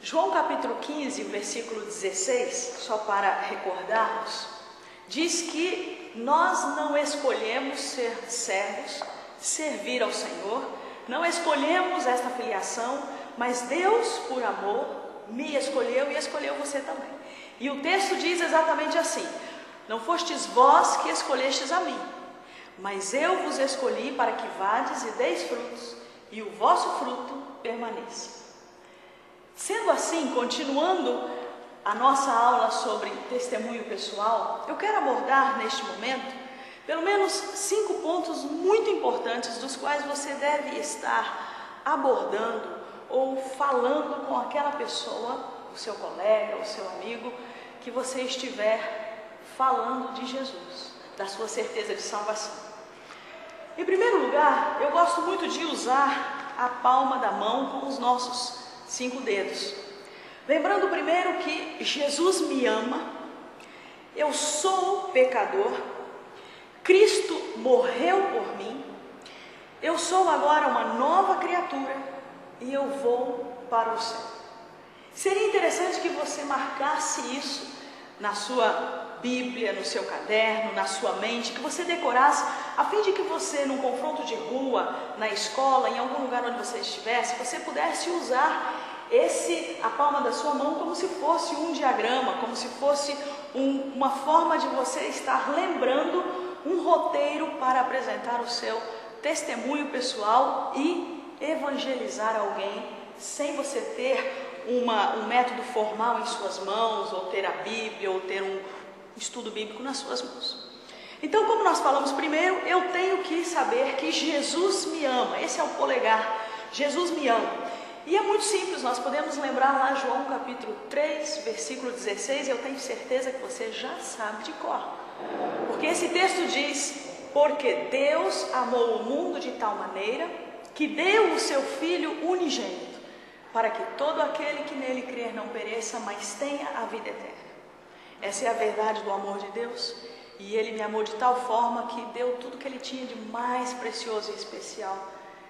João capítulo 15, versículo 16, só para recordarmos, diz que nós não escolhemos ser servos, servir ao Senhor, não escolhemos esta filiação, mas Deus, por amor, me escolheu e escolheu você também. E o texto diz exatamente assim: não fostes vós que escolhestes a mim, mas eu vos escolhi para que vades e deis frutos, e o vosso fruto permaneça. Sendo assim, continuando a nossa aula sobre testemunho pessoal, eu quero abordar neste momento pelo menos 5 pontos muito importantes dos quais você deve estar abordando ou falando com aquela pessoa, o seu colega, o seu amigo, que você estiver falando de Jesus, da sua certeza de salvação. Em primeiro lugar, eu gosto muito de usar a palma da mão com os nossos 5 dedos. Lembrando primeiro que Jesus me ama, eu sou pecador, Cristo morreu por mim, eu sou agora uma nova criatura e eu vou para o céu. Seria interessante que você marcasse isso na sua Bíblia, no seu caderno, na sua mente, que você decorasse, a fim de que você, num confronto de rua, na escola, em algum lugar onde você estivesse, você pudesse usar a palma da sua mão como se fosse um diagrama, como se fosse uma forma de você estar lembrando um roteiro para apresentar o seu testemunho pessoal e evangelizar alguém sem você ter um método formal em suas mãos, ou ter a Bíblia, ou ter um estudo bíblico nas suas mãos. Então, como nós falamos primeiro, eu tenho que saber que Jesus me ama. Esse é o polegar. Jesus me ama. E é muito simples, nós podemos lembrar lá João capítulo 3, versículo 16, eu tenho certeza que você já sabe de cor. Porque esse texto diz: porque Deus amou o mundo de tal maneira que deu o seu Filho unigênito, para que todo aquele que nele crer não pereça, mas tenha a vida eterna. Essa é a verdade do amor de Deus. E Ele me amou de tal forma que deu tudo que Ele tinha de mais precioso e especial,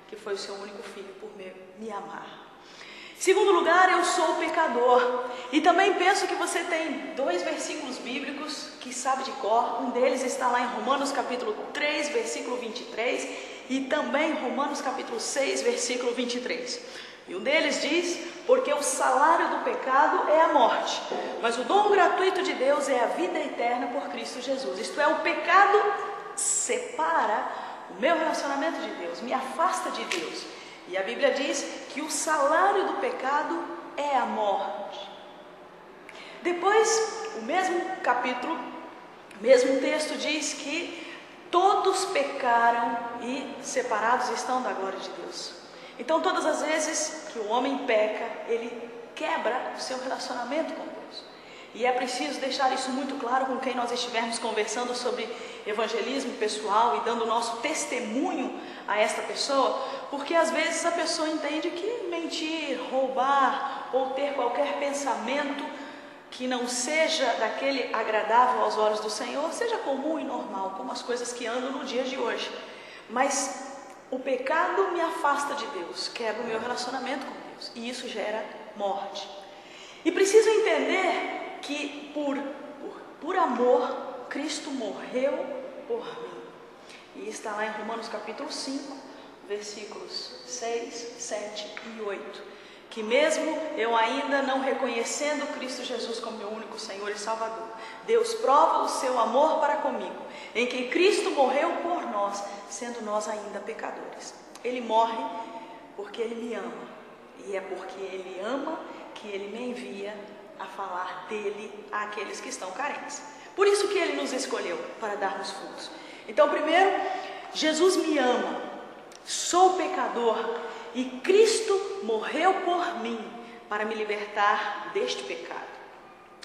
que foi o seu único Filho, por me amar. Segundo lugar, eu sou pecador. E também penso que você tem 2 versículos bíblicos que sabe de cor. Um deles está lá em Romanos capítulo 3, versículo 23, e também Romanos capítulo 6, versículo 23. E um deles diz: porque o salário do pecado é a morte, mas o dom gratuito de Deus é a vida eterna por Cristo Jesus. Isto é, o pecado separa o meu relacionamento de Deus, me afasta de Deus. E a Bíblia diz que o salário do pecado é a morte. Depois, o mesmo capítulo, o mesmo texto diz que todos pecaram e separados estão da glória de Deus. Então, todas as vezes que o homem peca, ele quebra o seu relacionamento com Deus. E é preciso deixar isso muito claro com quem nós estivermos conversando sobre evangelismo pessoal e dando o nosso testemunho a esta pessoa, porque às vezes a pessoa entende que mentir, roubar ou ter qualquer pensamento que não seja daquele agradável aos olhos do Senhor, seja comum e normal, como as coisas que andam no dia de hoje. Mas o pecado me afasta de Deus, quebra o meu relacionamento com Deus, e isso gera morte. E preciso entender que por amor, Cristo morreu por mim. E está lá em Romanos capítulo 5, versículos 6, 7 e 8. Que mesmo eu ainda não reconhecendo Cristo Jesus como meu único Senhor e Salvador, Deus prova o seu amor para comigo, em que Cristo morreu por nós, sendo nós ainda pecadores. Ele morre porque Ele me ama, e é porque Ele ama que Ele me envia a falar dele àqueles que estão carentes. Por isso que Ele nos escolheu, para darmos frutos. Então, primeiro, Jesus me ama, sou pecador, e Cristo morreu por mim para me libertar deste pecado.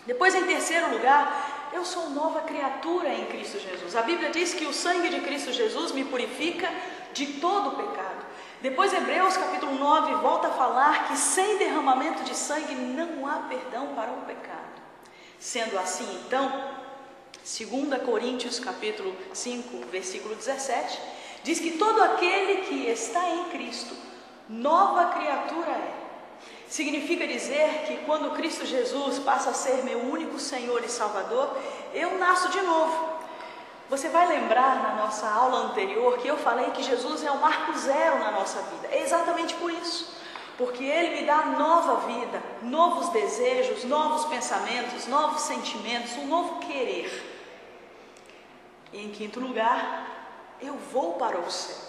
Depois, em terceiro lugar, eu sou nova criatura em Cristo Jesus. A Bíblia diz que o sangue de Cristo Jesus me purifica de todo o pecado. Depois, Hebreus capítulo 9 volta a falar que sem derramamento de sangue não há perdão para o pecado. Sendo assim, então, 2 Coríntios capítulo 5, versículo 17, diz que todo aquele que está em Cristo, nova criatura é. Significa dizer que quando Cristo Jesus passa a ser meu único Senhor e Salvador, eu nasço de novo. Você vai lembrar na nossa aula anterior que eu falei que Jesus é o marco zero na nossa vida. É exatamente por isso. Porque Ele me dá nova vida, novos desejos, novos pensamentos, novos sentimentos, um novo querer. E em quinto lugar, eu vou para o céu.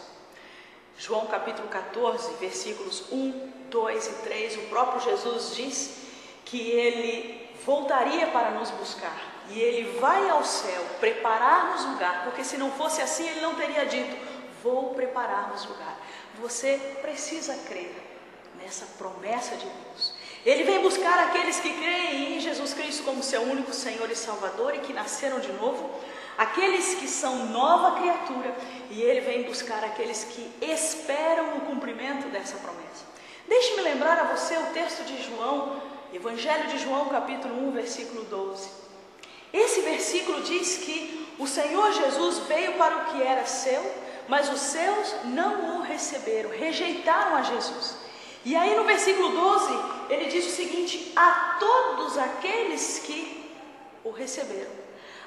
João capítulo 14, versículos 1, 2 e 3, o próprio Jesus diz que Ele voltaria para nos buscar. E Ele vai ao céu preparar-nos lugar, porque se não fosse assim Ele não teria dito, vou preparar-nos lugar. Você precisa crer nessa promessa de Deus. Ele vem buscar aqueles que creem em Jesus Cristo como seu único Senhor e Salvador e que nasceram de novo, aqueles que são nova criatura, e Ele vem buscar aqueles que esperam o cumprimento dessa promessa. Deixe-me lembrar a você o texto de João, Evangelho de João capítulo 1, versículo 12. Esse versículo diz que o Senhor Jesus veio para o que era seu, mas os seus não o receberam, rejeitaram a Jesus. E aí no versículo 12, ele diz o seguinte: a todos aqueles que o receberam,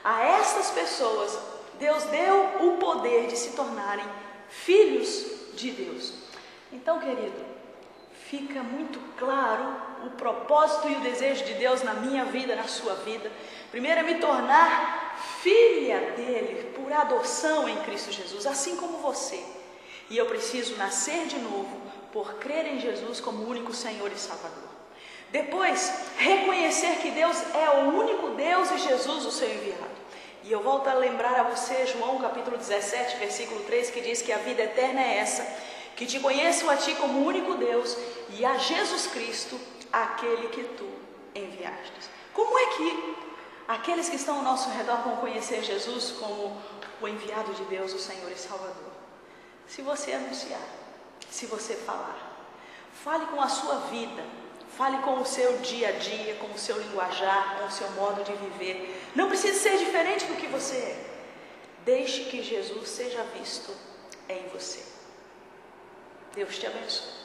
a estas pessoas, Deus deu o poder de se tornarem filhos de Deus. Então, querido, fica muito claro o propósito e o desejo de Deus na minha vida, na sua vida. Primeiro é me tornar filha dele por adoção em Cristo Jesus, assim como você. E eu preciso nascer de novo por crer em Jesus como único Senhor e Salvador. Depois, reconhecer que Deus é o único Deus e Jesus o seu enviado. E eu volto a lembrar a você João capítulo 17, versículo 3, que diz que a vida eterna é essa, que te conheçam a ti como único Deus e a Jesus Cristo, aquele que tu enviaste. Como é que aqueles que estão ao nosso redor vão conhecer Jesus como o enviado de Deus, o Senhor e Salvador? Se você anunciar, se você falar, fale com a sua vida, fale com o seu dia a dia, com o seu linguajar, com o seu modo de viver. Não precisa ser diferente do que você é. Deixe que Jesus seja visto em você. Deus te abençoe.